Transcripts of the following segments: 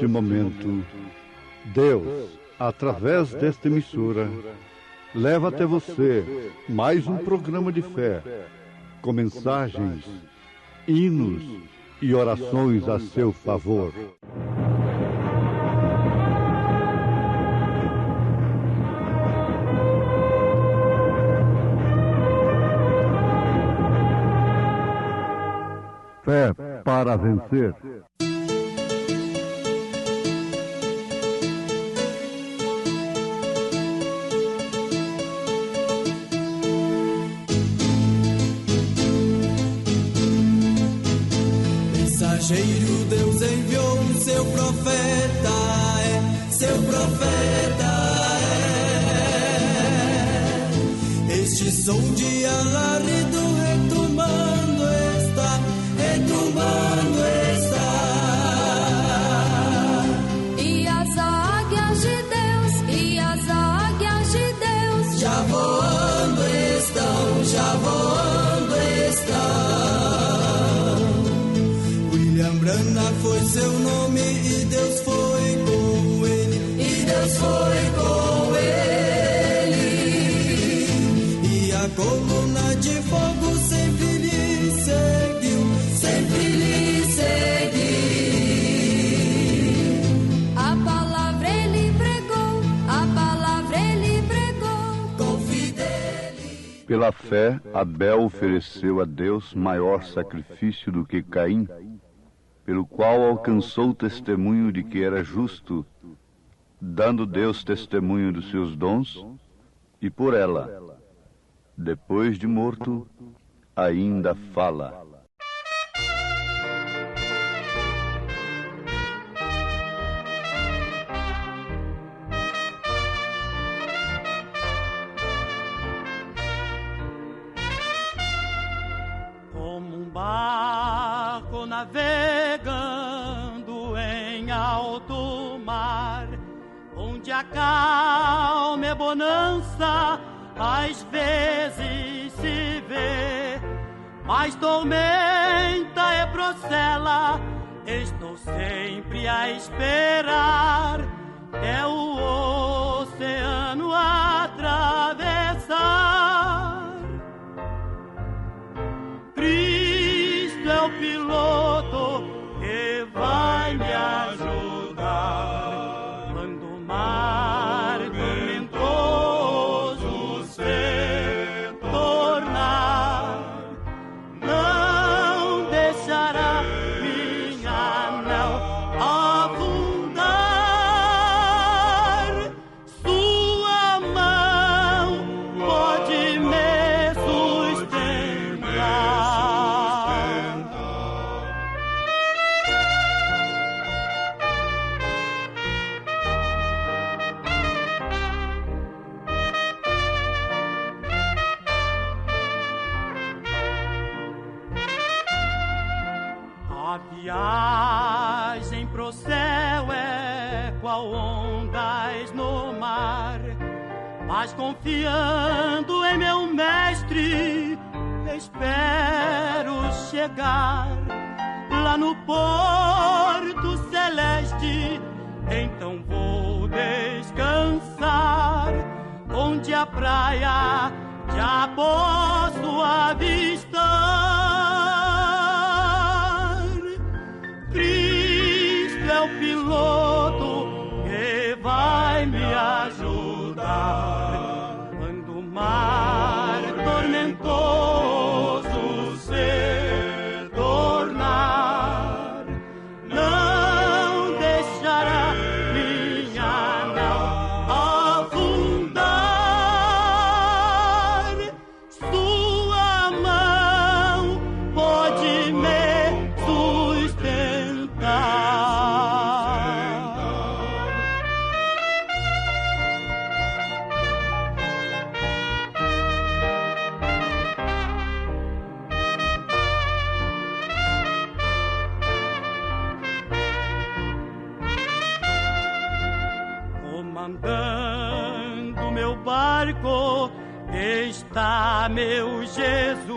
neste momento, Deus, através desta emissora, leva até você mais um programa de fé, com mensagens, hinos e orações a seu favor. Fé para vencer. Mensageiro, Deus enviou o seu profeta, seu profeta é. Este som de alarido retumbando está, retumbando está. E as águias de Deus, e as águias de Deus já voando estão, já voando estão. William Branham foi seu nome e Deus foi com ele, e Deus foi com ele. E a coluna de fogo sempre lhe seguiu, sempre lhe seguiu. A palavra ele pregou, a palavra ele pregou com fidelidade. Pela fé, Abel ofereceu a Deus maior sacrifício do que Caim, pelo qual alcançou o testemunho de que era justo, dando Deus testemunho dos seus dons, e por ela, depois de morto, ainda fala. Como um barco navegando em alto mar, onde a calma é bonança, às vezes se vê, mas tormenta é procela, estou sempre a esperar, é o oceano atravessar. Cristo é o piloto que vai me ajudar quando o mar tormentoso se tornar. Não deixará minha nau afundar. Sua mão pode me sustentar. A viagem pro céu é qual ondas no mar, mas confiando em meu mestre, espero chegar lá no porto celeste. Então vou descansar, onde a praia já posso avistar. Cristo é o piloto que vai me ajudar quando o mar tormentoso se tornar. Não deixará minha nau afundar. Sua mão pode me sustentar. Comandando meu barco está meu Jesus.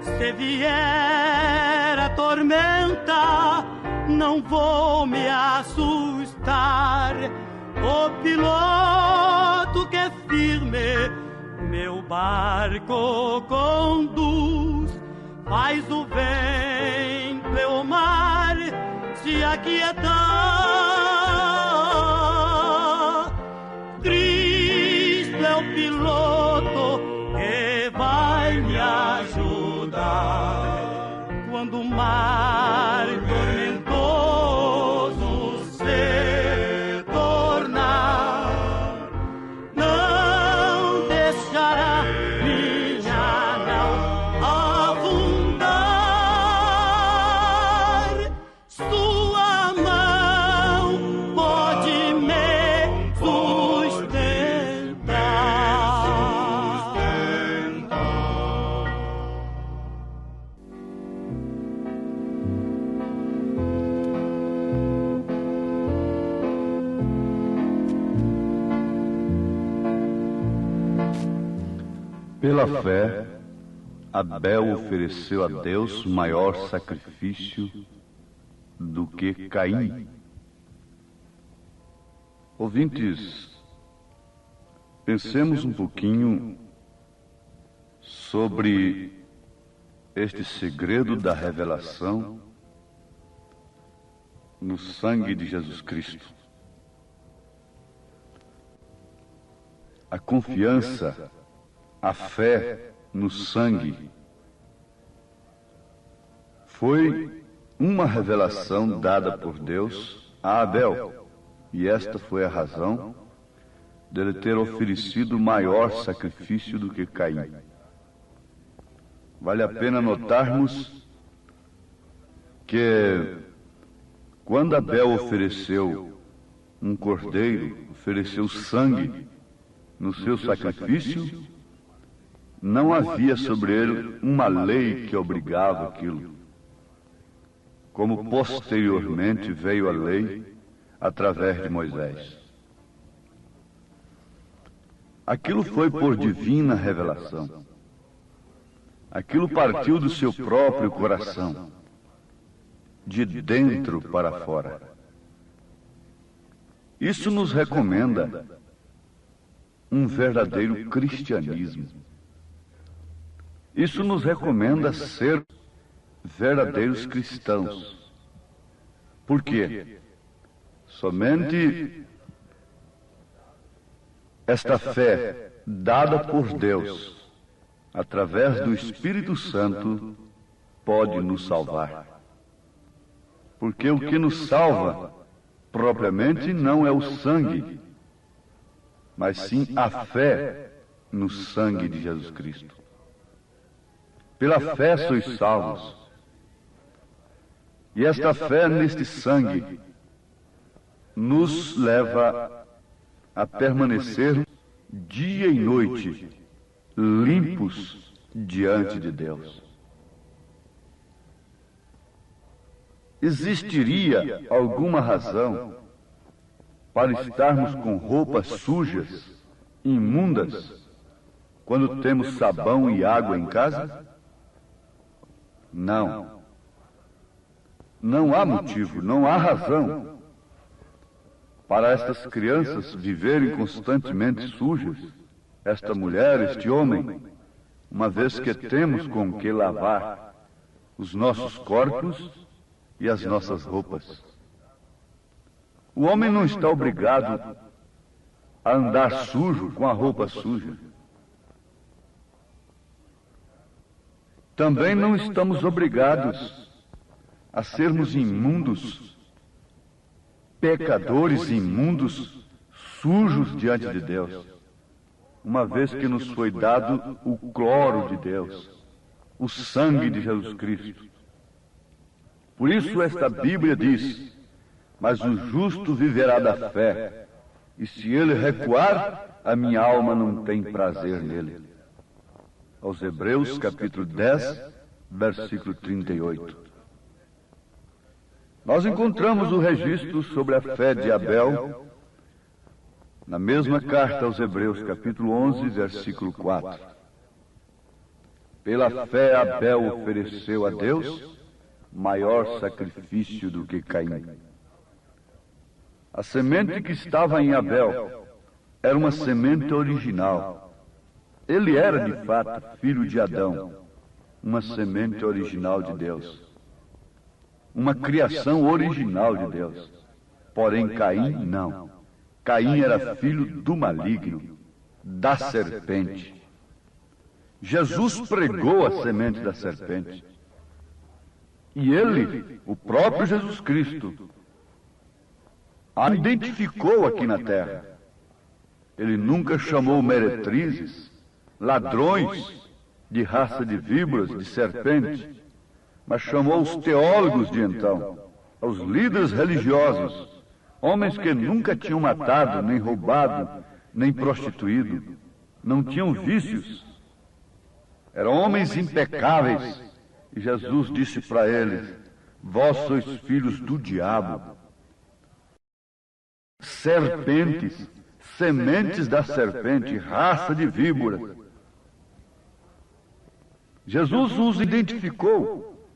Se vier a tormenta, não vou me assustar. O piloto que é firme meu barco conduz, faz o vento e o mar se aquietar. Cristo é o piloto que vai me ajudar quando o mar tormentoso se tornar. Não deixará minha nau afundar. Sua mão pode me sustentar. Pela fé, Abel ofereceu a Deus maior sacrifício do que Caim. Ouvintes, pensemos um pouquinho sobre este segredo da revelação no sangue de Jesus Cristo. A confiança, a fé no sangue foi uma revelação dada por Deus a Abel, e esta foi a razão dele ter oferecido maior sacrifício do que Caim. Vale a pena notarmos que quando Abel ofereceu um cordeiro, ofereceu sangue no seu sacrifício, não havia sobre ele uma lei que obrigava aquilo, como posteriormente veio a lei através de Moisés. Aquilo foi por divina revelação. Aquilo partiu do seu próprio coração, de dentro para fora. Isso nos recomenda um verdadeiro cristianismo. Isso nos recomenda ser verdadeiros cristãos. Por quê? Somente esta fé dada por Deus, através do Espírito Santo, pode nos salvar. Porque o que nos salva, propriamente, não é o sangue, mas sim a fé no sangue de Jesus Cristo. Pela fé sois salvos. E esta fé neste sangue nos leva a permanecer dia e noite limpos diante de Deus. Existiria alguma razão para estarmos com roupas sujas, imundas, quando temos sabão e água em casa? Não. Não há motivo, não há razão para estas crianças viverem constantemente sujas, esta mulher, este homem, uma vez que temos com que lavar os nossos corpos e as nossas roupas. O homem não está obrigado a andar sujo com a roupa suja. Também não estamos obrigados a sermos imundos, pecadores imundos, sujos diante de Deus, uma vez que nos foi dado o cloro de Deus, o sangue de Jesus Cristo. Por isso esta Bíblia diz: mas o justo viverá da fé, e se ele recuar, a minha alma não tem prazer nele. Aos Hebreus, capítulo 10, versículo 38. Nós encontramos o registro sobre a fé de Abel na mesma carta aos Hebreus, capítulo 11, versículo 4. Pela fé Abel ofereceu a Deus maior sacrifício do que Caim. A semente que estava em Abel era uma semente original. Ele era, de fato, filho de Adão, uma semente original de Deus, uma criação original de Deus. Porém, Caim, não. Caim era filho do maligno, da serpente. Jesus pregou a semente da serpente. E ele, o próprio Jesus Cristo, a identificou aqui na terra. Ele nunca chamou meretrizes, ladrões de raça de víboras, de serpente, mas chamou os teólogos de então, os líderes religiosos, homens que nunca tinham matado, nem roubado, nem prostituído, não tinham vícios, eram homens impecáveis. E Jesus disse para eles: vós sois filhos do diabo, serpentes, sementes da serpente, raça de víboras. Jesus os identificou.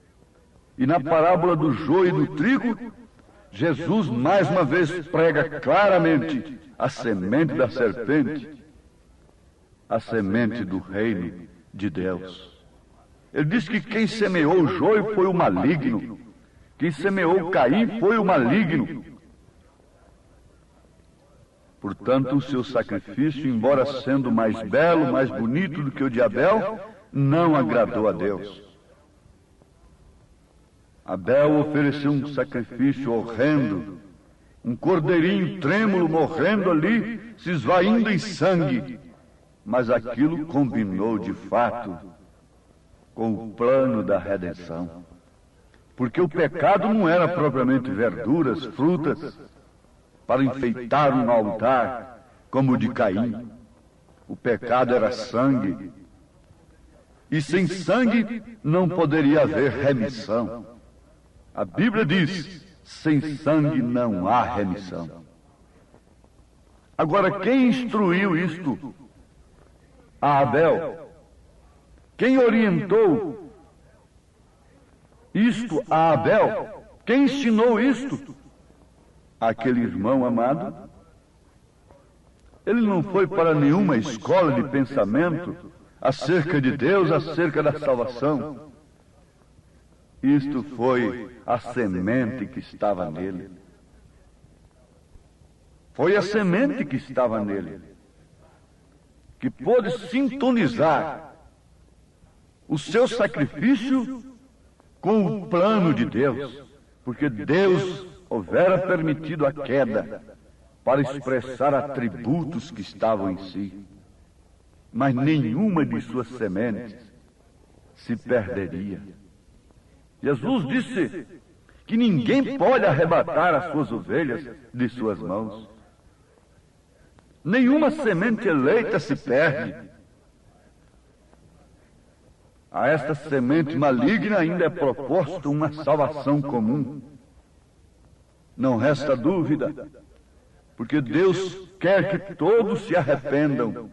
E na parábola do joio e do trigo, Jesus mais uma vez prega claramente a semente da serpente, a semente do reino de Deus. Ele diz que quem semeou o joio foi o maligno, quem semeou Caim foi o maligno. Portanto, o seu sacrifício, embora sendo mais belo, mais bonito do que o de Abel, não agradou a Deus. Abel ofereceu um sacrifício horrendo, um cordeirinho trêmulo morrendo ali, se esvaindo em sangue. Mas aquilo combinou de fato com o plano da redenção. Porque o pecado não era propriamente verduras, frutas, para enfeitar um altar, como o de Caim. O pecado era sangue. E sem sangue não poderia haver remissão. A Bíblia diz: sem sangue não há remissão. Agora, quem instruiu isto a Abel? Quem orientou isto a Abel? Quem ensinou isto? Aquele irmão amado. Ele não foi para nenhuma escola de pensamento acerca de Deus, acerca da salvação. Isto foi a semente que estava nele. Foi a semente que estava nele, que pôde sintonizar o seu sacrifício com o plano de Deus, porque Deus houvera permitido a queda para expressar atributos que estavam em si, mas nenhuma de suas sementes se perderia. Jesus disse que ninguém pode arrebatar as suas ovelhas de suas mãos. Nenhuma semente eleita se perde. A esta semente maligna ainda é proposta uma salvação comum. Não resta dúvida, porque Deus quer que todos se arrependam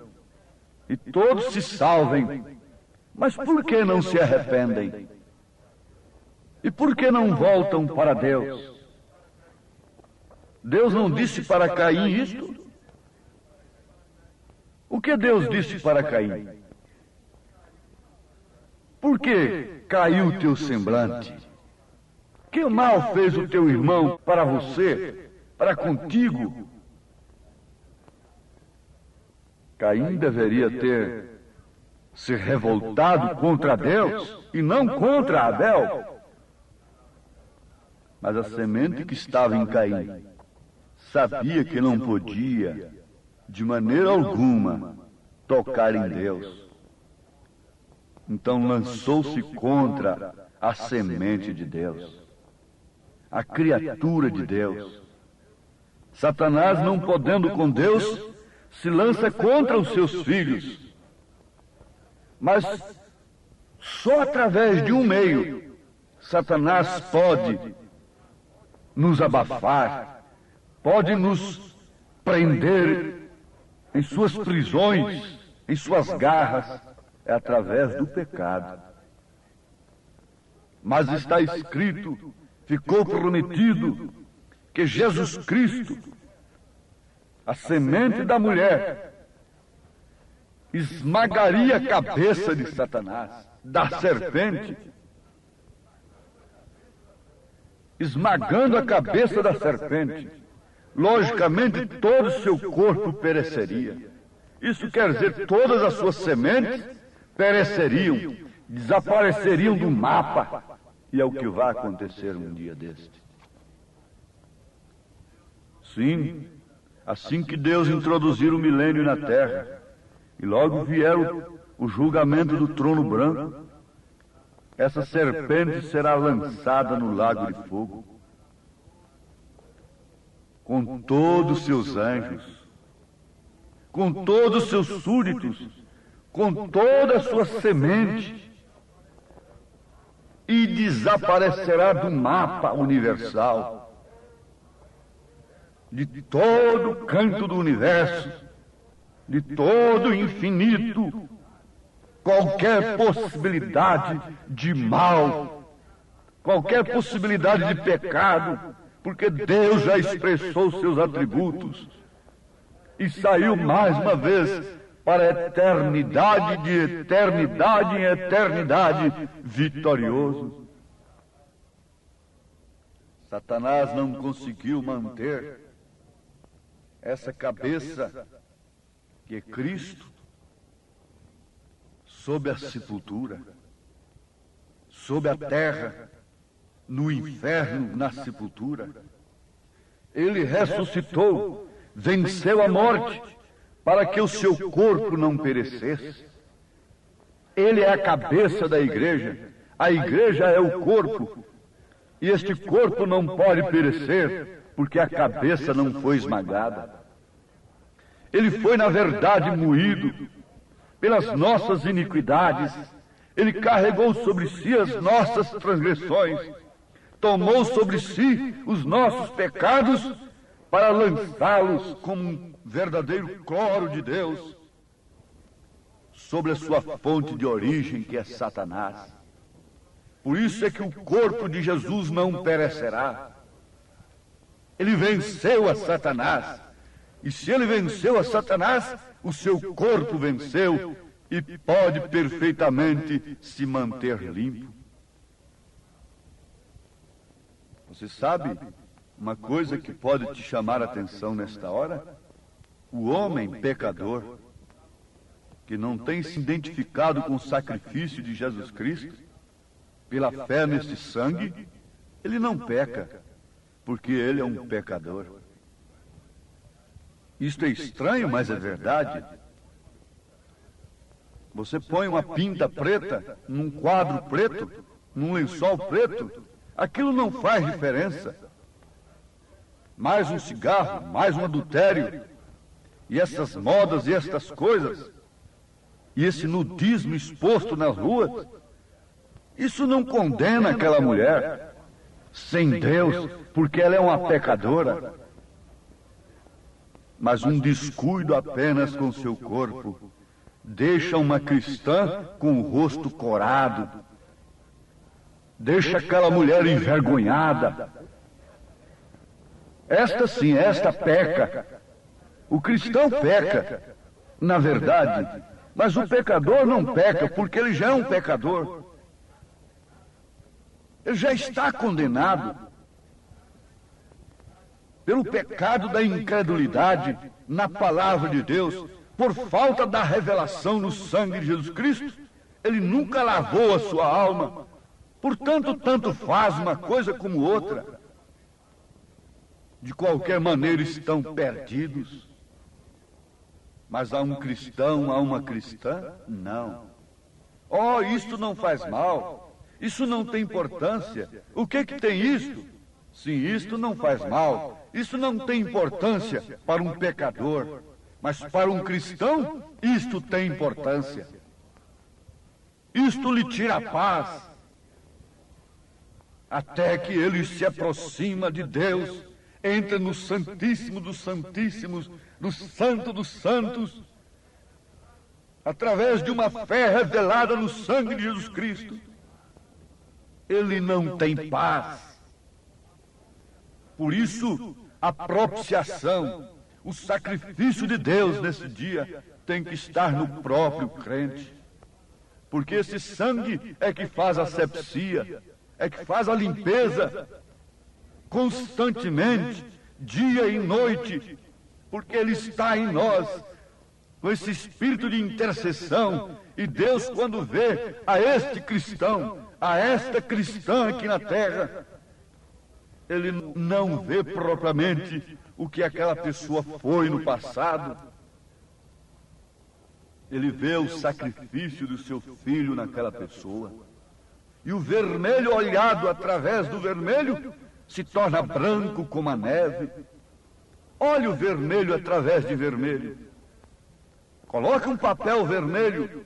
e todos se salvem. Mas por que não se arrependem? E por que não voltam para Deus? Deus não disse para Caim isto? O que Deus disse para Caim? Por que caiu o teu semblante? Que mal fez o teu irmão para você, para contigo? Caim deveria ter se revoltado contra Deus e não contra Abel. Mas a semente que estava em Caim sabia que não podia, de maneira alguma, tocar em Deus. Então lançou-se contra a semente de Deus, a criatura de Deus. Satanás, não podendo com Deus, se lança contra os seus filhos. Mas só através de um meio, Satanás pode nos abafar, pode nos prender em suas prisões, em suas garras, é através do pecado. Mas está escrito, ficou prometido, que Jesus Cristo, a semente da mulher, esmagaria a cabeça de Satanás, da serpente, esmagando a cabeça da serpente. Logicamente, todo o seu corpo pereceria. Isso quer dizer, todas as suas sementes pereceriam, desapareceriam do mapa. E é o que vai acontecer um dia deste. Sim, assim que Deus introduzir o milênio na terra, e logo vier o julgamento do trono branco, essa serpente será lançada no lago de fogo, com todos os seus anjos, com todos os seus súditos, com toda a sua semente, e desaparecerá do mapa universal, de todo o canto do universo, de todo o infinito, qualquer possibilidade de mal, qualquer possibilidade de pecado, porque Deus já expressou seus atributos e saiu mais uma vez para a eternidade, de eternidade em eternidade, vitorioso. Satanás não conseguiu manter essa cabeça, que é Cristo, sob a sepultura, sob a terra, no inferno, na sepultura. Ele ressuscitou, venceu a morte, para que o seu corpo não perecesse. Ele é a cabeça da igreja, a igreja é o corpo, e este corpo não pode perecer, porque a cabeça não foi esmagada. Ele foi, na verdade, moído pelas nossas iniquidades. Ele carregou sobre si as nossas transgressões, tomou sobre si os nossos pecados, para lançá-los como um verdadeiro cloro de Deus sobre a sua fonte de origem, que é Satanás. Por isso é que o corpo de Jesus não perecerá. Ele venceu a Satanás. E se ele venceu a Satanás, o seu corpo venceu e pode perfeitamente se manter limpo. Você sabe uma coisa que pode te chamar a atenção nesta hora? O homem pecador, que não tem se identificado com o sacrifício de Jesus Cristo, pela fé neste sangue, ele não peca, porque ele é um pecador. Isto é estranho, mas é verdade. Você põe uma pinta preta num quadro preto, num lençol preto, aquilo não faz diferença. Mais um cigarro, mais um adultério, e essas modas e estas coisas, e esse nudismo exposto nas ruas, isso não condena aquela mulher sem Deus, porque ela é uma pecadora. Mas um descuido apenas com seu corpo deixa uma cristã com o rosto corado, deixa aquela mulher envergonhada. Esta sim, esta peca. O cristão peca, na verdade, mas o pecador não peca, porque ele já é um pecador. Ele já está condenado pelo pecado da incredulidade na palavra de Deus, por falta da revelação no sangue de Jesus Cristo. Ele nunca lavou a sua alma. Portanto, tanto faz uma coisa como outra. De qualquer maneira estão perdidos. Mas há um cristão, há uma cristã? Não. Oh, isto não faz mal. Isso não tem importância. O que tem isto? Sim, isto não faz mal. Isso não tem importância para um pecador. Mas para um cristão, isto tem importância. Isto lhe tira a paz. Até que ele se aproxima de Deus, entra no Santíssimo dos Santíssimos, no Santo dos Santos, através de uma fé revelada no sangue de Jesus Cristo. ele não tem paz. Por isso, a propiciação, o sacrifício de Deus nesse dia tem que estar no próprio crente. Porque esse sangue é que faz a asepsia, é que faz a limpeza constantemente, dia e noite, porque ele está em nós, com esse espírito de intercessão. E Deus, quando vê a este cristão, a esta cristã aqui na terra, ele não vê propriamente o que aquela pessoa foi no passado. Ele vê o sacrifício do seu filho naquela pessoa. E o vermelho olhado através do vermelho se torna branco como a neve. Olhe o vermelho através de vermelho. Coloque um papel vermelho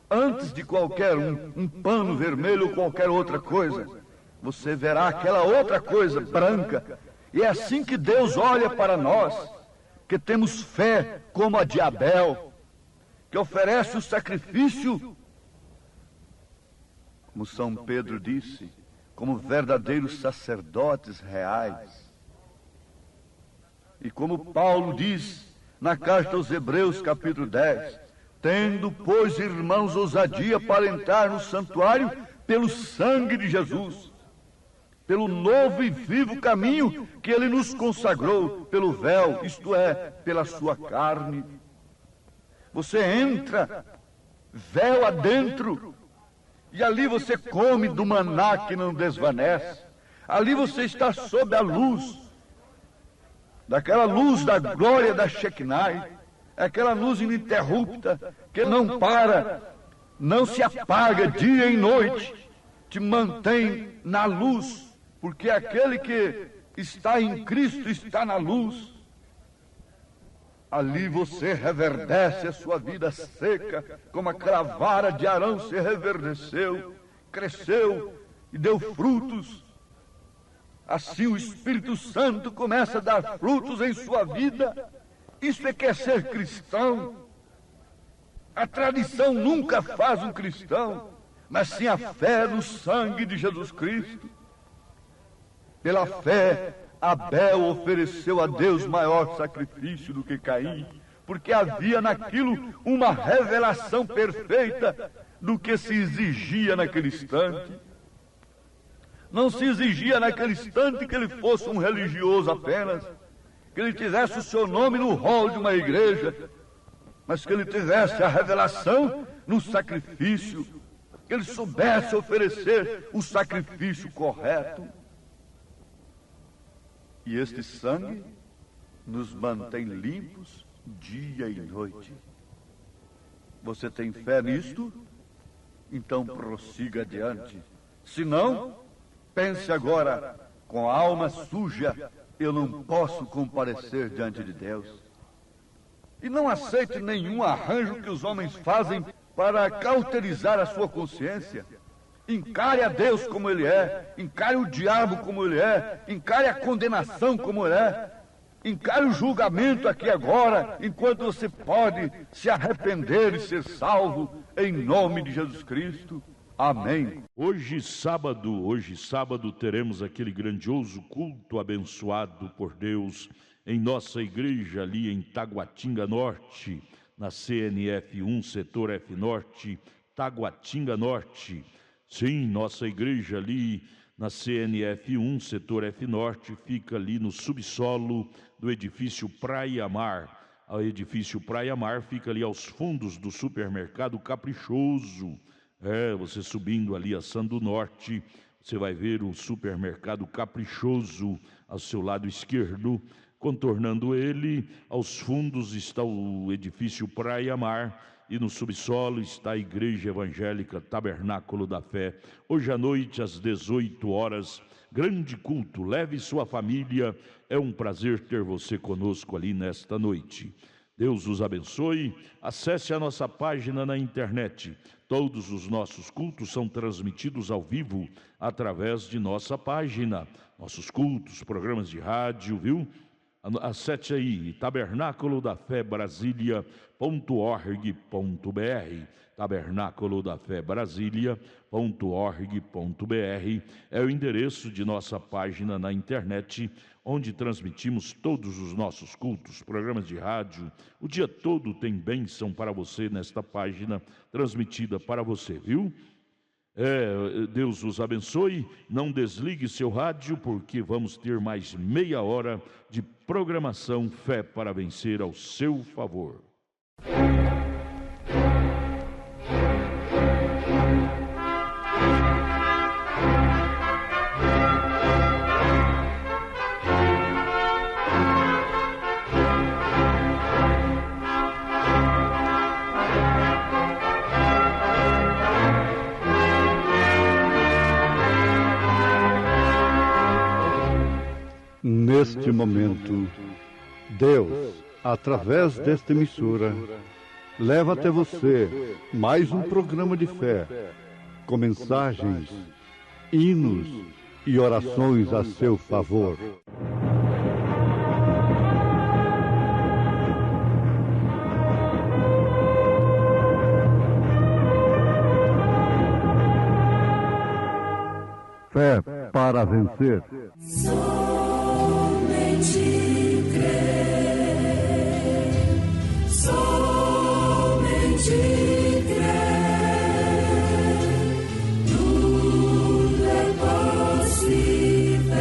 antes de qualquer um pano vermelho ou qualquer outra coisa. Você verá aquela outra coisa branca. E é assim que Deus olha para nós, que temos fé como a de Abel, que oferece o sacrifício, como São Pedro disse, como verdadeiros sacerdotes reais. E como Paulo diz na carta aos Hebreus, capítulo 10, tendo, pois, irmãos, ousadia para entrar no santuário pelo sangue de Jesus, pelo novo e vivo caminho que ele nos consagrou, pelo véu, isto é, pela sua carne. Você entra, véu adentro, e ali você come do maná que não desvanece. Ali você está sob a luz, daquela luz da glória da Shekinah, aquela luz ininterrupta, que não para, não se apaga dia e noite, te mantém na luz, porque aquele que está em Cristo está na luz. Ali você reverdece a sua vida seca, como aquela vara de Arão se reverdeceu, cresceu e deu frutos. Assim o Espírito Santo começa a dar frutos em sua vida. Isso é que é ser cristão. A tradição nunca faz um cristão, mas sim a fé no sangue de Jesus Cristo. Pela fé, Abel ofereceu a Deus maior sacrifício do que Caim, porque havia naquilo uma revelação perfeita do que se exigia naquele instante. Não se exigia naquele instante que ele fosse um religioso apenas, que ele tivesse o seu nome no rol de uma igreja, mas que ele tivesse a revelação no sacrifício, que ele soubesse oferecer o sacrifício correto. E este sangue nos mantém limpos dia e noite. Você tem fé nisto? Então prossiga adiante. Se não, pense agora, com a alma suja, eu não posso comparecer diante de Deus. E não aceite nenhum arranjo que os homens fazem para cauterizar a sua consciência. Encare a Deus como Ele é, encare o diabo como ele é, encare a condenação como ele é, encare o julgamento aqui agora, enquanto você pode se arrepender e ser salvo, em nome de Jesus Cristo. Amém. Hoje sábado, teremos aquele grandioso culto abençoado por Deus em nossa igreja ali em Taguatinga Norte, na CNF 1, setor F Norte, Taguatinga Norte. Sim, nossa igreja ali na CNF 1, setor F Norte, fica ali no subsolo do edifício Praia Mar. O edifício Praia Mar fica ali aos fundos do supermercado Caprichoso. Você subindo ali a Sando Norte, você vai ver o supermercado Caprichoso ao seu lado esquerdo. Contornando ele, aos fundos está o edifício Praia Mar. E no subsolo está a Igreja Evangélica Tabernáculo da Fé. Hoje à noite, às 18 horas, grande culto. Leve sua família. É um prazer ter você conosco ali nesta noite. Deus os abençoe. Acesse a nossa página na internet. Todos os nossos cultos são transmitidos ao vivo através de nossa página. Nossos cultos, programas de rádio, viu? Acesse aí, tabernaculodafebrasilia.org.br. tabernaculodafebrasilia.org.br é o endereço de nossa página na internet, onde transmitimos todos os nossos cultos, programas de rádio. O dia todo tem bênção para você nesta página transmitida para você, viu? Deus os abençoe. Não desligue seu rádio, porque vamos ter mais meia hora de programação Fé para Vencer ao seu favor. Neste momento, Deus, através desta emissora, leva até você mais um programa de fé, com mensagens, hinos e orações a seu favor. Fé para vencer. Somente crer, somente crer, tudo é possível,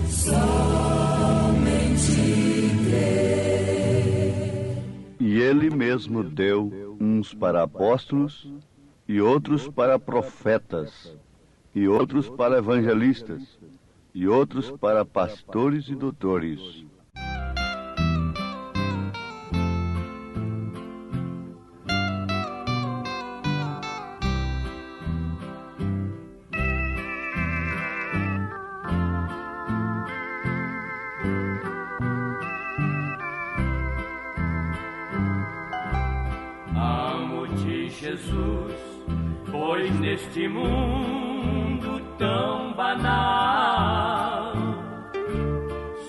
somente crer. E ele mesmo deu uns para apóstolos, e outros para profetas, e outros para evangelistas, e outros para pastores e doutores. Amo-te, Jesus, pois neste mundo tão banal,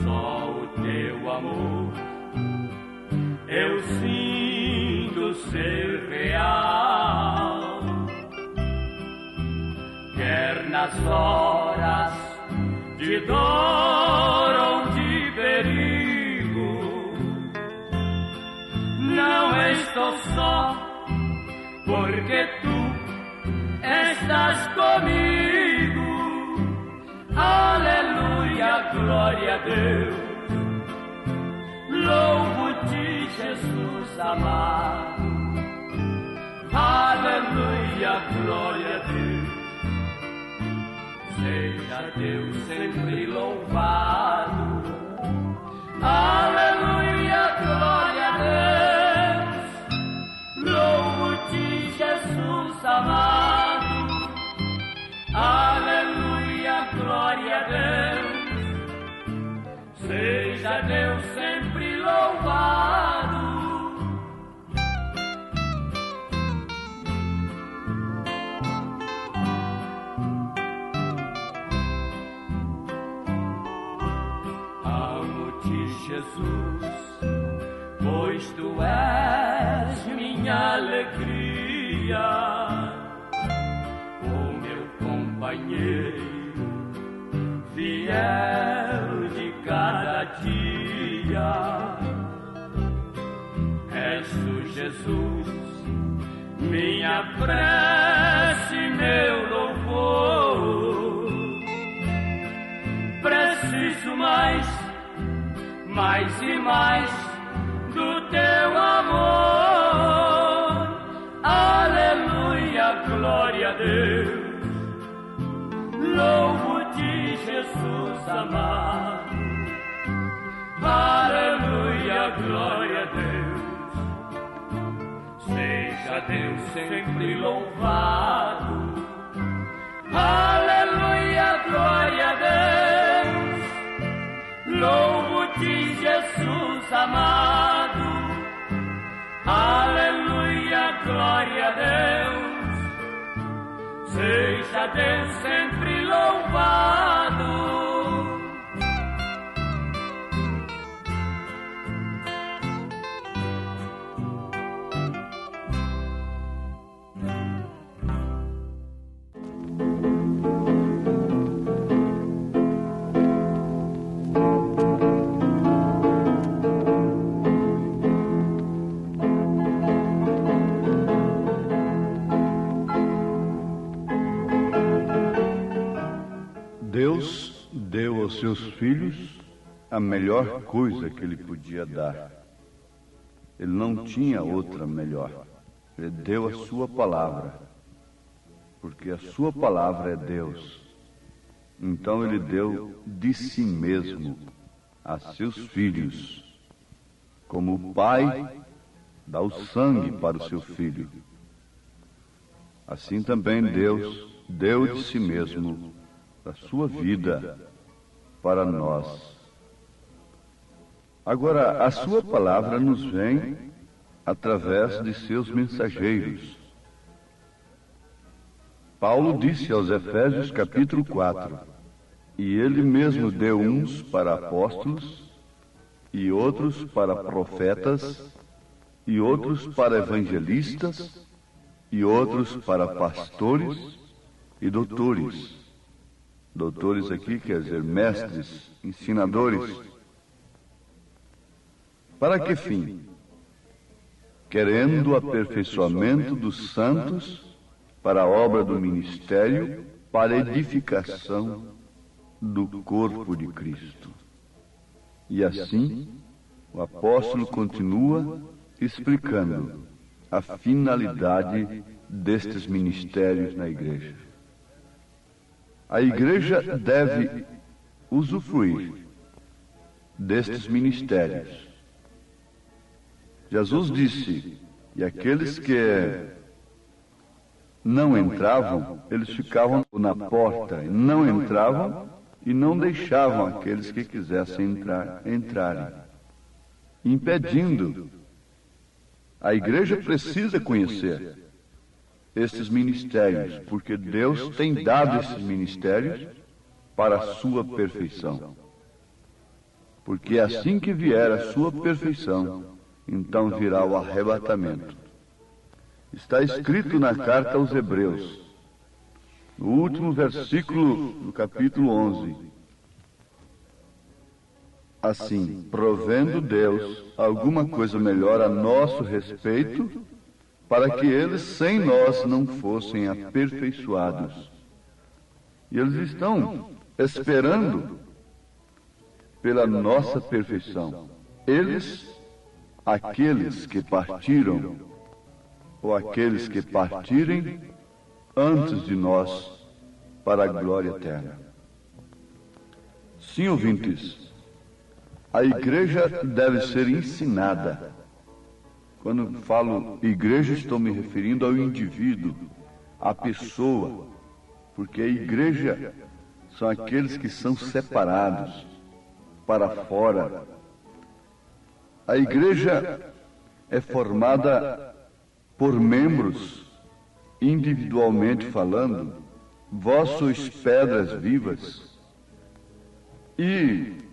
só o teu amor eu sinto ser real. Quer nas horas de dor ou de perigo, não estou só, porque tu estás comigo. Aleluia, glória a Deus. Louvo-te, Jesus amado. Aleluia, glória a Deus. Seja Deus sempre louvado. Aleluia, glória a Deus. Louvo-te, Jesus amado. Aleluia, glória a Deus. Seja Deus sempre louvado. Amo-te, Jesus, pois tu és minha alegria, o meu companheiro fiel de cada dia. És tu, Jesus, minha prece, meu louvor. Preciso mais e mais do teu amor. Aleluia, glória a Deus. Louvo-te, Jesus amado. Aleluia, glória a Deus. Seja Deus sempre louvado. Aleluia, glória a Deus. Louvo-te, Jesus amado. Aleluia, glória a Deus. Seja Deus sempre louvado. seus filhos a melhor coisa que ele podia dar. Ele não tinha outra melhor. Ele deu a sua palavra, porque a sua palavra é Deus. Então ele deu de si mesmo a seus filhos, como o pai dá o sangue para o seu filho. Assim também Deus deu de si mesmo a sua vida para nós. Agora, a sua palavra nos vem através de seus mensageiros. Paulo disse aos Efésios capítulo 4, e ele mesmo deu uns para apóstolos, e outros para profetas, e outros para evangelistas, e outros para pastores e doutores. Doutores aqui quer dizer mestres, ensinadores. Para que fim? Querendo o aperfeiçoamento dos santos para a obra do ministério, para a edificação do corpo de Cristo. E assim, o apóstolo continua explicando a finalidade destes ministérios na igreja. A igreja deve usufruir destes ministérios. Jesus disse, e aqueles que não entravam, eles ficavam na porta, não entravam e não deixavam aqueles que quisessem entrarem, impedindo. A igreja precisa conhecer estes ministérios, porque Deus tem dado esses ministérios para a sua perfeição. Porque assim que vier a sua perfeição, então virá o arrebatamento. Está escrito na carta aos Hebreus, no último versículo do capítulo 11, assim, provendo Deus alguma coisa melhor a nosso respeito, para que eles sem nós não fossem aperfeiçoados. E eles estão esperando pela nossa perfeição. Eles, aqueles que partiram, ou aqueles que partirem antes de nós para a glória eterna. Sim, ouvintes, a igreja deve ser ensinada. Quando falo igreja, estou me referindo ao indivíduo, à pessoa, porque a igreja são aqueles que são separados para fora. A igreja é formada por membros, individualmente falando. Vós sois pedras vivas. E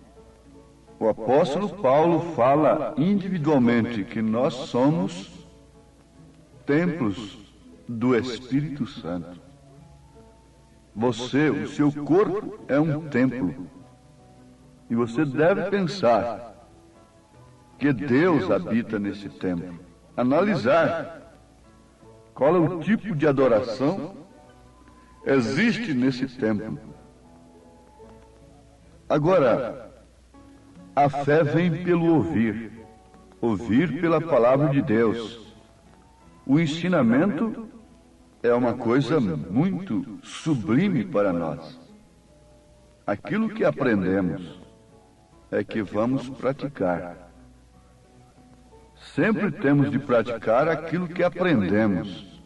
o apóstolo Paulo fala individualmente que nós somos templos do Espírito Santo. Você, o seu corpo é um templo. E você deve pensar que Deus habita nesse templo. Analisar qual é o tipo de adoração existe nesse templo. Agora, a fé vem pelo ouvir pela palavra de Deus. O ensinamento é uma coisa muito sublime para nós. Aquilo que aprendemos é que vamos praticar. Sempre temos de praticar aquilo que aprendemos.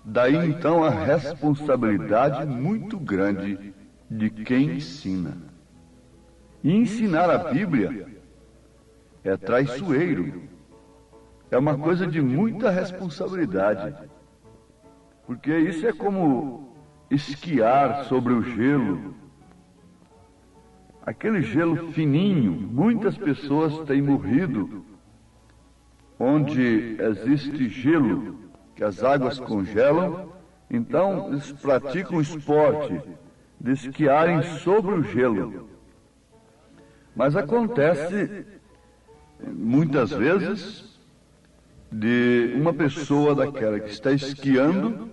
Daí então a responsabilidade muito grande de quem ensina. E ensinar a Bíblia é traiçoeiro. É uma coisa de muita responsabilidade. Porque isso é como esquiar sobre o gelo. Aquele gelo fininho, muitas pessoas têm morrido onde existe gelo, que as águas congelam, então eles praticam o esporte de esquiarem sobre o gelo. Mas acontece, muitas vezes, de uma pessoa daquela que está esquiando,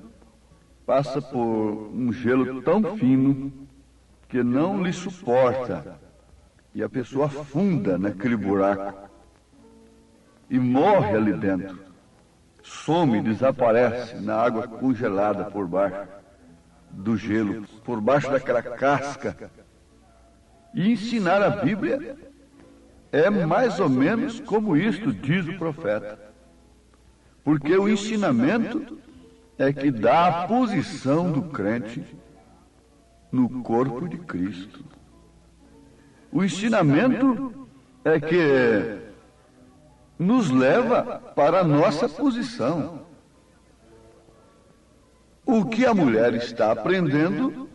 passa por um gelo tão fino que não lhe suporta E a pessoa afunda naquele buraco e morre ali dentro. Some, desaparece na água congelada por baixo do gelo, por baixo daquela casca. E ensinar a Bíblia é mais ou menos como isto diz o profeta. Porque o ensinamento é que dá a posição do crente no corpo de Cristo. O ensinamento é que nos leva para a nossa posição. O que a mulher está aprendendo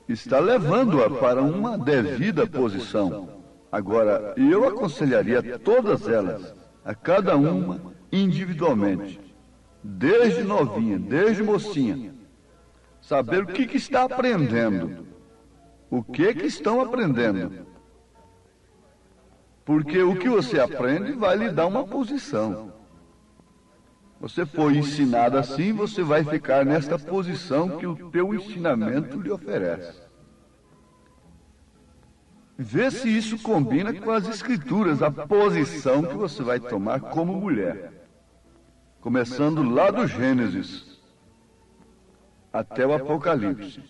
está levando-a para uma devida posição. Agora, eu aconselharia todas elas, a cada uma individualmente, desde novinha, desde mocinha, saber o que está aprendendo, o que estão aprendendo. Porque o que você aprende vai lhe dar uma posição. Você foi ensinado assim, você vai ficar nesta posição que o teu ensinamento lhe oferece. Vê se isso combina com as Escrituras, a posição que você vai tomar como mulher. Começando lá do Gênesis até o Apocalipse.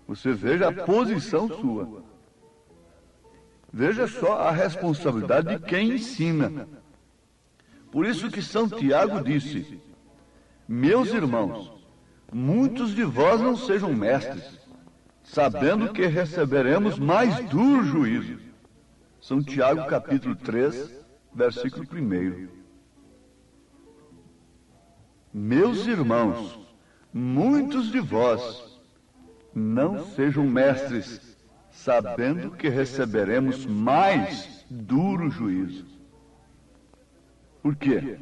Você veja a posição sua. Veja só a responsabilidade de quem ensina. Por isso que São Tiago disse: meus irmãos, muitos de vós não sejam mestres, sabendo que receberemos mais duro juízo. São Tiago, capítulo 3, versículo 1. Meus irmãos, muitos de vós não sejam mestres, sabendo que receberemos mais duro juízo. Por quê?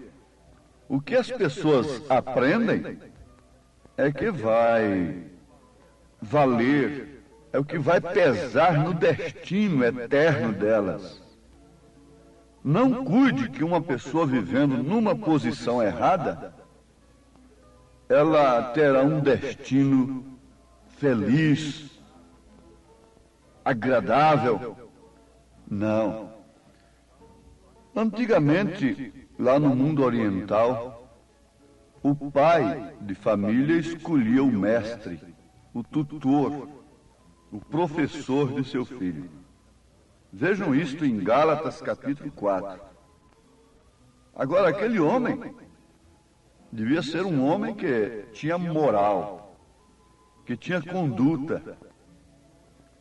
O que as pessoas aprendem é que vai valer, é o que vai pesar no destino eterno delas. Não cuide que uma pessoa vivendo numa posição errada, ela terá um destino feliz, agradável. Não. Antigamente, lá no mundo oriental, o pai de família escolhia o mestre, o tutor, o professor de seu filho. Vejam isto em Gálatas capítulo 4. Agora, aquele homem devia ser um homem que tinha moral, que tinha conduta,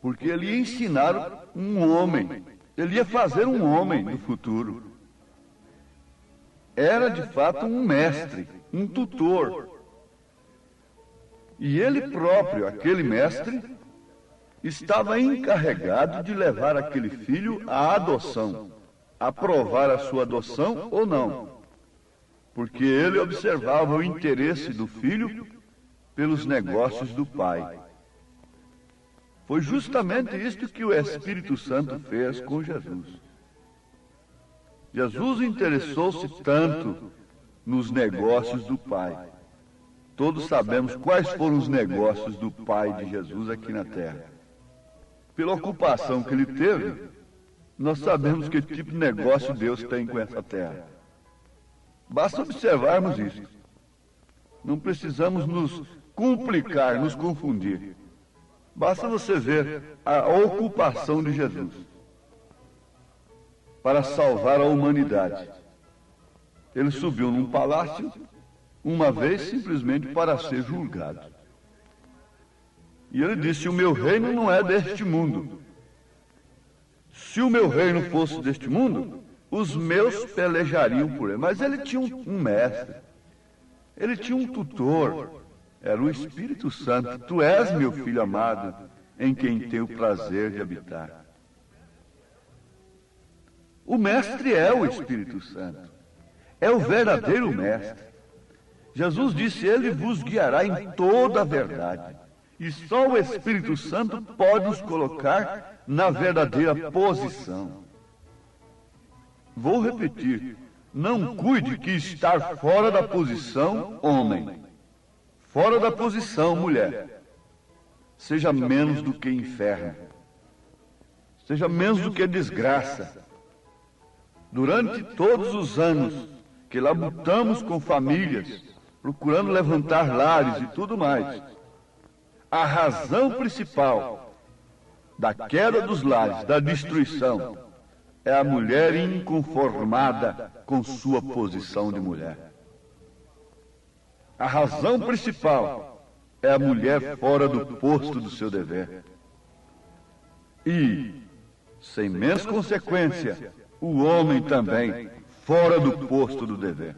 porque ele ia ensinar um homem, ele ia fazer um homem no futuro. Era de fato um mestre, um tutor. E ele próprio, aquele mestre, estava encarregado de levar aquele filho à adoção, aprovar a sua adoção ou não, porque ele observava o interesse do filho pelos negócios do pai. Foi justamente isto que o Espírito Santo fez com Jesus. Jesus interessou-se tanto nos negócios do Pai. Todos sabemos quais foram os negócios do Pai de Jesus aqui na terra. Pela ocupação que ele teve, nós sabemos que tipo de negócio Deus tem com essa terra. Basta observarmos isso. Não precisamos nos complicar, nos confundir. Basta você ver a ocupação de Jesus para salvar a humanidade. Ele subiu num palácio, uma vez simplesmente para ser julgado. E ele disse: o meu reino não é deste mundo. Se o meu reino fosse deste mundo, os meus pelejariam por ele. Mas ele tinha um mestre, ele tinha um tutor, era o Espírito Santo. Tu és meu filho amado, em quem tenho o prazer de habitar. O mestre é o Espírito Santo, é o verdadeiro mestre. Jesus disse: ele vos guiará em toda a verdade. E só o Espírito Santo pode nos colocar na verdadeira posição. Vou repetir: não cuide que estar fora da posição, homem, fora da posição, mulher, seja menos do que inferno. seja menos do que desgraça. Durante todos os anos que labutamos com famílias, procurando levantar lares e tudo mais, a razão principal da queda dos lares, da destruição, é a mulher inconformada com sua posição de mulher. A razão principal é a mulher fora do posto do seu dever. E, sem menos consequência, o homem também fora do posto do dever.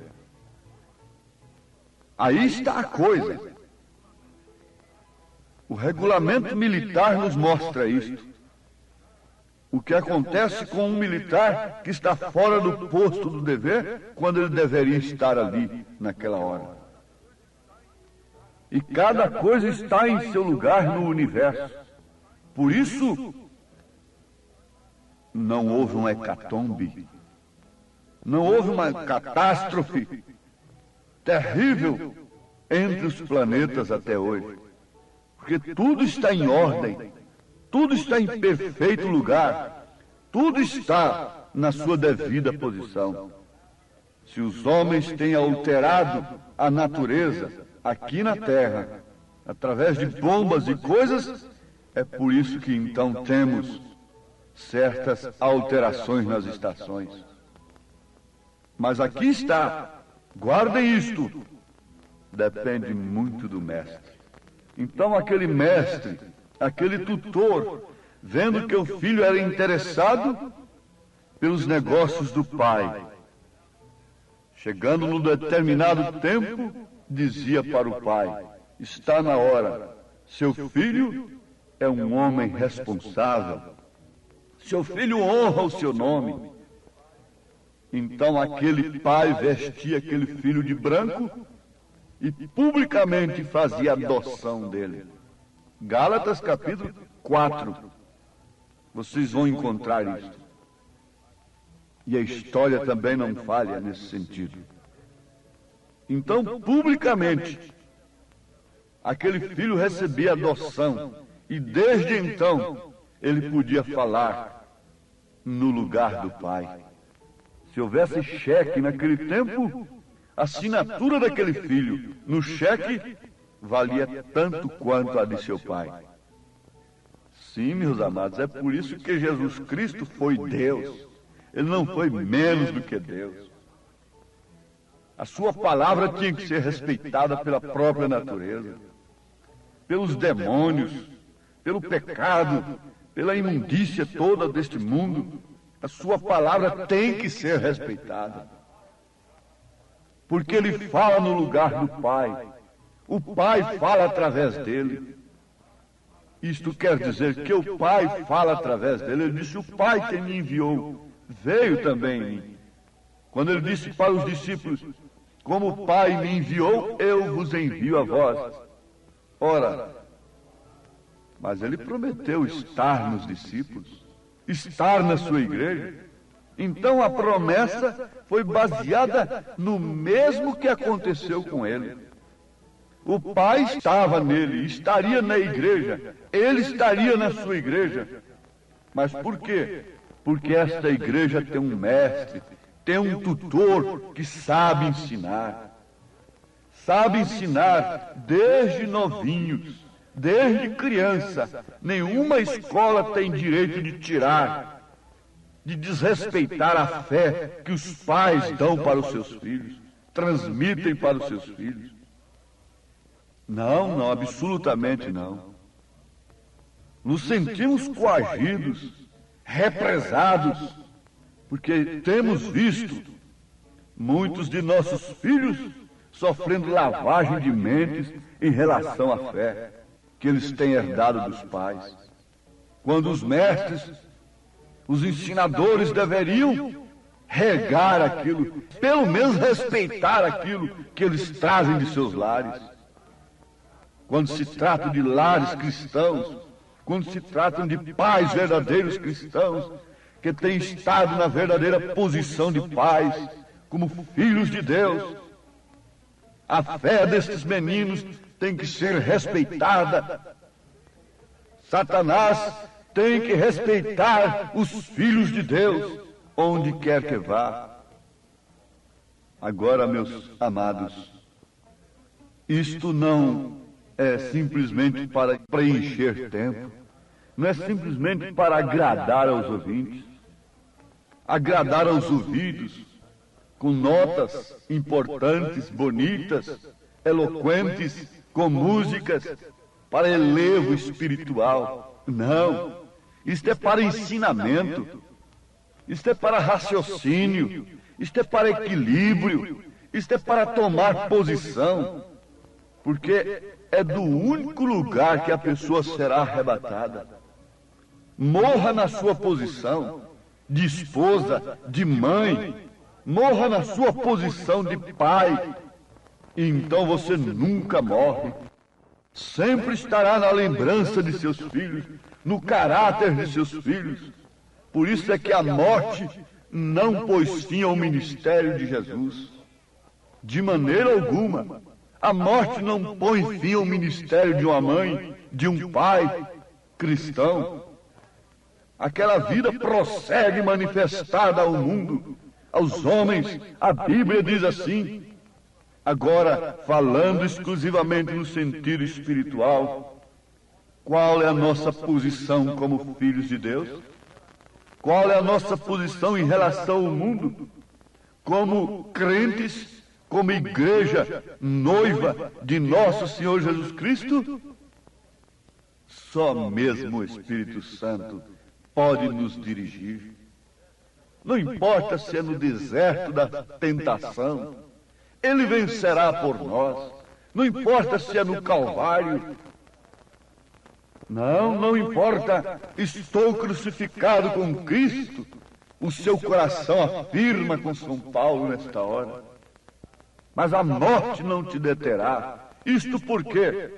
Aí está a coisa. O regulamento militar nos mostra isto. O que acontece com um militar que está fora do posto do dever quando ele deveria estar ali naquela hora. E cada coisa está em seu lugar no universo. Por isso, não houve uma hecatombe, não houve uma catástrofe terrível entre os planetas até hoje. Porque tudo está em ordem, tudo está em perfeito lugar, tudo está na sua devida posição. Se os homens têm alterado a natureza aqui na Terra, através de bombas e coisas, é por isso que então temos certas alterações nas estações. Mas aqui está, guardem isto, depende muito do mestre. Então aquele mestre, aquele tutor, vendo que o filho era interessado pelos negócios do pai, chegando num determinado tempo, dizia para o pai: está na hora, seu filho é um homem responsável, seu filho honra o seu nome. Então aquele pai vestia aquele filho de branco e publicamente fazia adoção dele. Gálatas capítulo 4. Vocês vão encontrar isso. E a história também não falha nesse sentido. Então, publicamente, aquele filho recebia adoção. E desde então, ele podia falar no lugar do pai. Se houvesse cheque naquele tempo, a assinatura daquele filho no cheque valia tanto quanto a de seu pai. Sim, meus amados, é por isso que Jesus Cristo foi Deus. Ele não foi menos do que Deus. A sua palavra tinha que ser respeitada pela própria natureza, pelos demônios, pelo pecado, pela imundícia toda deste mundo. A sua palavra tem que ser respeitada. Porque ele fala no lugar do Pai. O Pai fala através dele. Isto quer dizer que o Pai fala através dele. Ele disse: o Pai que me enviou veio também em mim. Quando ele disse para os discípulos: como o Pai me enviou, eu vos envio a vós. Ora, mas ele prometeu estar nos discípulos, estar na sua igreja. Então a promessa foi baseada no mesmo que aconteceu com ele. O Pai estava nele, estaria na igreja, ele estaria na sua igreja. Mas por quê? Porque esta igreja tem um mestre, tem um tutor que sabe ensinar. Sabe ensinar desde novinhos, desde criança. Nenhuma escola tem direito de tirar, de desrespeitar a fé que os pais dão para os seus filhos, transmitem para os seus filhos. Não, absolutamente não. Nos sentimos coagidos, represados, porque temos visto muitos de nossos filhos sofrendo lavagem de mentes em relação à fé que eles têm herdado dos pais. Quando os mestres, os ensinadores deveriam regar aquilo, pelo menos respeitar aquilo que eles trazem de seus lares. Quando se trata de lares cristãos, quando se tratam de pais verdadeiros cristãos, que têm estado na verdadeira posição de pais, como filhos de Deus, a fé destes meninos tem que ser respeitada. Satanás tem que respeitar os filhos de Deus, onde quer que vá. Agora, meus amados, isto não é simplesmente para preencher tempo, não é simplesmente para agradar aos ouvintes, agradar aos ouvidos, com notas importantes, bonitas, eloquentes, com músicas, para elevo espiritual. Não, isto é para ensinamento, isto é para raciocínio, isto é para equilíbrio, isto é para tomar posição, porque é do único lugar que a pessoa será arrebatada. Morra na sua posição de esposa, de mãe, morra na sua posição de pai, e então você nunca morre. Sempre estará na lembrança de seus filhos, no caráter de seus filhos. Por isso é que a morte não pôs fim ao ministério de Jesus. De maneira alguma. A morte não põe fim ao ministério de uma mãe, de um pai cristão. Aquela vida prossegue manifestada ao mundo, aos homens. A Bíblia diz assim. Agora, falando exclusivamente no sentido espiritual, qual é a nossa posição como filhos de Deus? Qual é a nossa posição em relação ao mundo? Como crentes, como igreja noiva de nosso Senhor Jesus Cristo? Só mesmo o Espírito Santo pode nos dirigir. Não importa se é no deserto da tentação, Ele vencerá por nós. Não importa se é no Calvário. Não importa. Estou crucificado com Cristo. O seu coração afirma com São Paulo nesta hora. Mas a morte não te deterá. Isto porque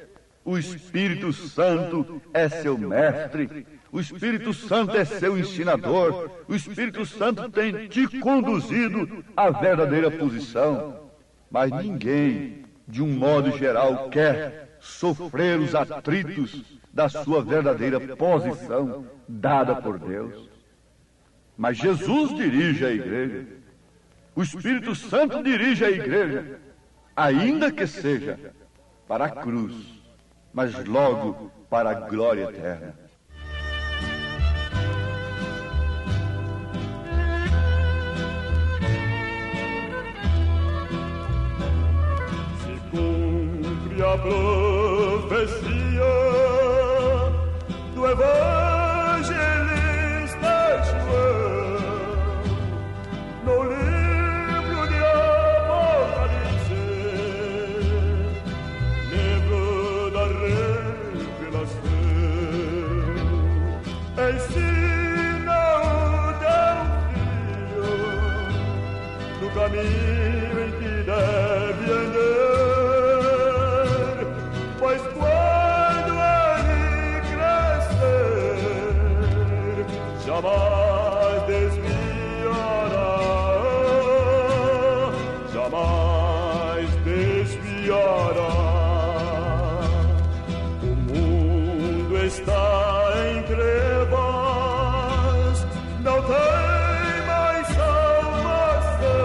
o Espírito Santo é seu mestre. O Espírito Santo é seu ensinador. O Espírito Santo tem te conduzido à verdadeira posição. Mas ninguém, de um modo geral, quer sofrer os atritos da sua verdadeira posição dada por Deus. Mas Jesus dirige a igreja. O Espírito Santo dirige a igreja, ainda que seja para a cruz, mas logo para a glória eterna. A profecia do evangelista João no livro de Apocalipse, livro da revelação, ensina o teu filho no caminho em que deve andar. Pois quando ele crescer, jamais desviará, jamais desviará. O mundo está em trevas, não tem mais salvação,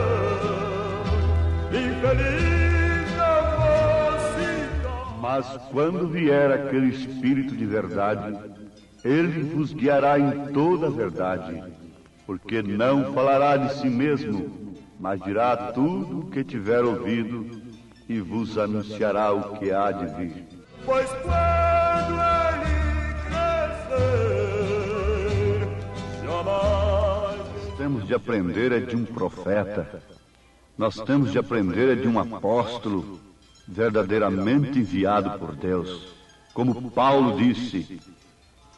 infeliz. Mas quando vier aquele Espírito de verdade, ele vos guiará em toda a verdade, porque não falará de si mesmo, mas dirá tudo o que tiver ouvido e vos anunciará o que há de vir. Pois quando ele crescer, jamais... Nós temos de aprender de um profeta, nós temos de aprender de um apóstolo, verdadeiramente enviado por Deus. Como Paulo disse,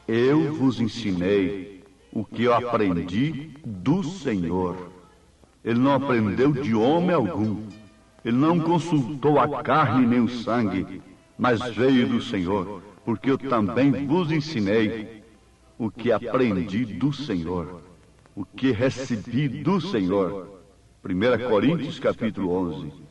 eu vos ensinei o que eu aprendi do Senhor. Ele não aprendeu de homem algum. Ele não consultou a carne nem o sangue, mas veio do Senhor, porque eu também vos ensinei o que aprendi do Senhor, o que recebi do Senhor. 1 Coríntios capítulo 11.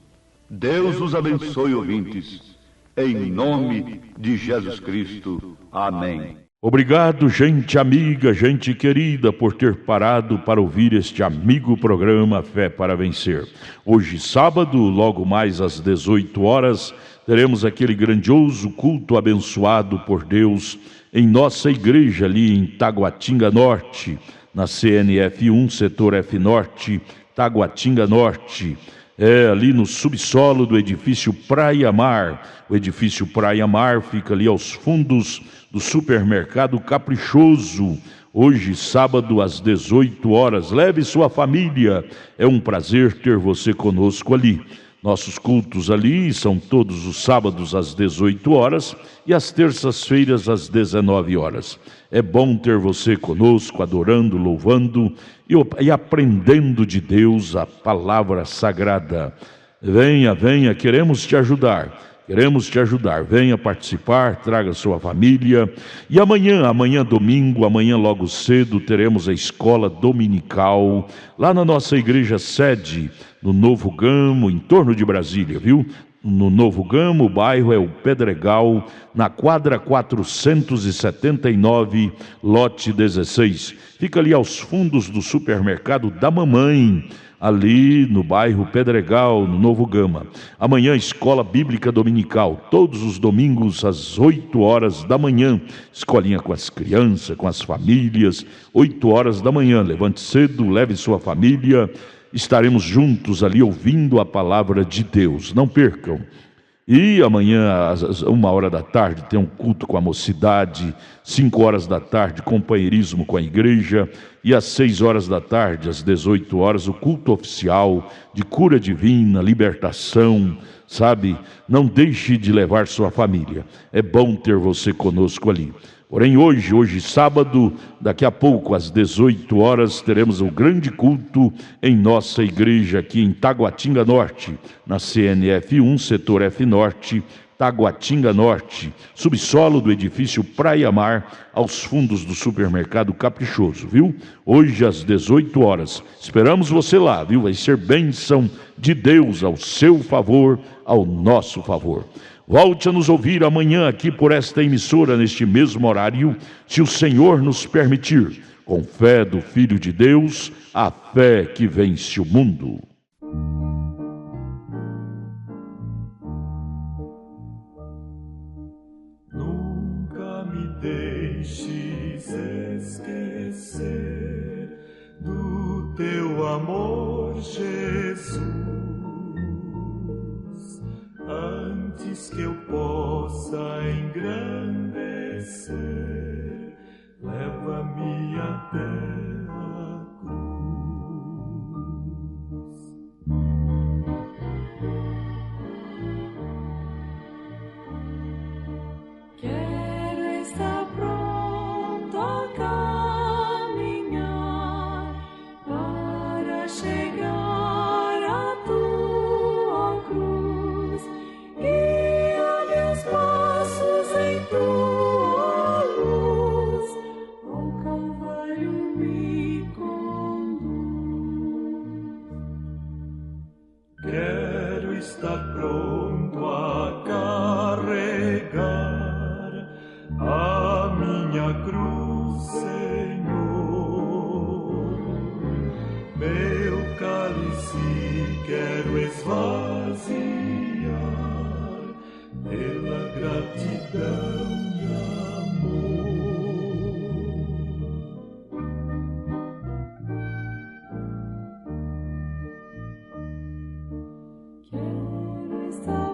Deus os abençoe, ouvintes, em nome de Jesus Cristo. Amém. Obrigado, gente amiga, gente querida, por ter parado para ouvir este amigo programa Fé para Vencer. Hoje, sábado, logo mais às 18 horas, teremos aquele grandioso culto abençoado por Deus em nossa igreja ali em Taguatinga Norte, na CNF 1, setor F Norte, Taguatinga Norte. Ali no subsolo do edifício Praia Mar. O edifício Praia Mar fica ali aos fundos do supermercado Caprichoso. Hoje, sábado, às 18 horas. Leve sua família. É um prazer ter você conosco ali. Nossos cultos ali são todos os sábados às 18 horas e às terças-feiras às 19 horas. É bom ter você conosco, adorando, louvando e aprendendo de Deus a palavra sagrada. Venha, venha, queremos te ajudar. Venha participar, traga sua família. E amanhã domingo, amanhã logo cedo, teremos a escola dominical lá na nossa igreja sede, no Novo Gamo, em torno de Brasília, viu? No Novo Gamo, o bairro é o Pedregal, na quadra 479, lote 16. Fica ali aos fundos do supermercado da Mamãe, ali no bairro Pedregal, no Novo Gama. Amanhã, escola bíblica dominical, todos os domingos às 8 horas da manhã. Escolinha com as crianças, com as famílias, 8 horas da manhã. Levante cedo, leve sua família. Estaremos juntos ali ouvindo a palavra de Deus. Não percam. E amanhã, às 1 da tarde, tem um culto com a mocidade. 5 horas da tarde, companheirismo com a igreja. E às 6 horas da tarde, às 18 horas, o culto oficial de cura divina, libertação, sabe? Não deixe de levar sua família. É bom ter você conosco ali. Porém, hoje sábado, daqui a pouco, às 18 horas, teremos o grande culto em nossa igreja aqui em Taguatinga Norte, na CNF 1, setor F Norte, Taguatinga Norte, subsolo do edifício Praia Mar, aos fundos do supermercado Caprichoso, viu? Hoje às 18 horas. Esperamos você lá, viu? Vai ser bênção de Deus ao seu favor, ao nosso favor. Volte a nos ouvir amanhã aqui por esta emissora, neste mesmo horário, se o Senhor nos permitir, com fé do Filho de Deus, a fé que vence o mundo. Nunca me deixes esquecer do teu amor, Jesus. Antes que eu possa engrandecer, leva-me até a cruz. Quero estar pronto a caminhar para chegar à tua cruz. Guia meus passos em tua luz, ao Calvário me conduz. Quero estar pronto a carregar a minha cruz, Senhor. Meu cálice quero esvaziar pela gratidão e amor. Quero estar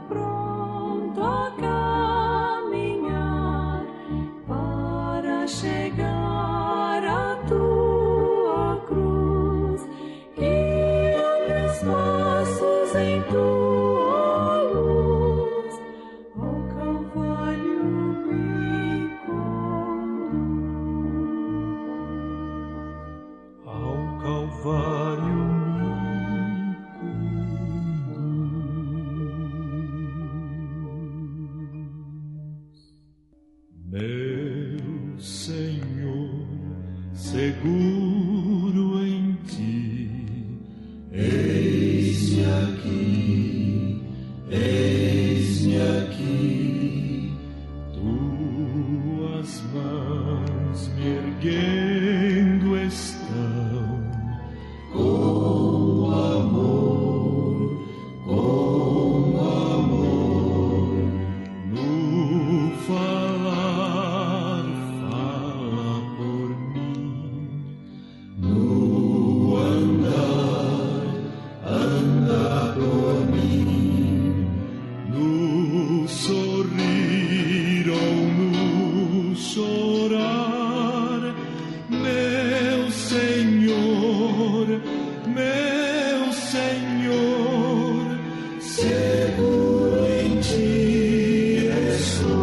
seguro em ti estou.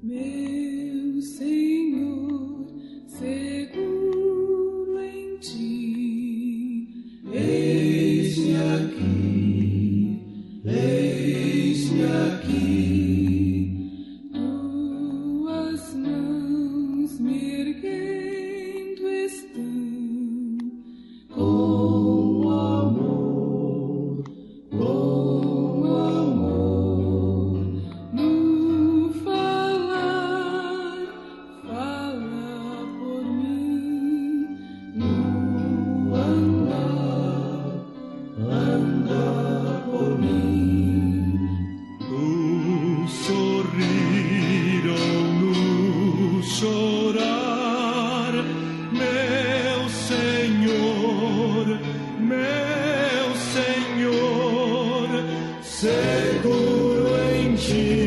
Meu Senhor, seguro em ti, eis-me aqui, eis-me aqui, tuas mãos me erguendo estão, com amor, no falar, fala por mim, no andar, anda por mim, no sorrir ou no chorar, meu Senhor, seguro em ti.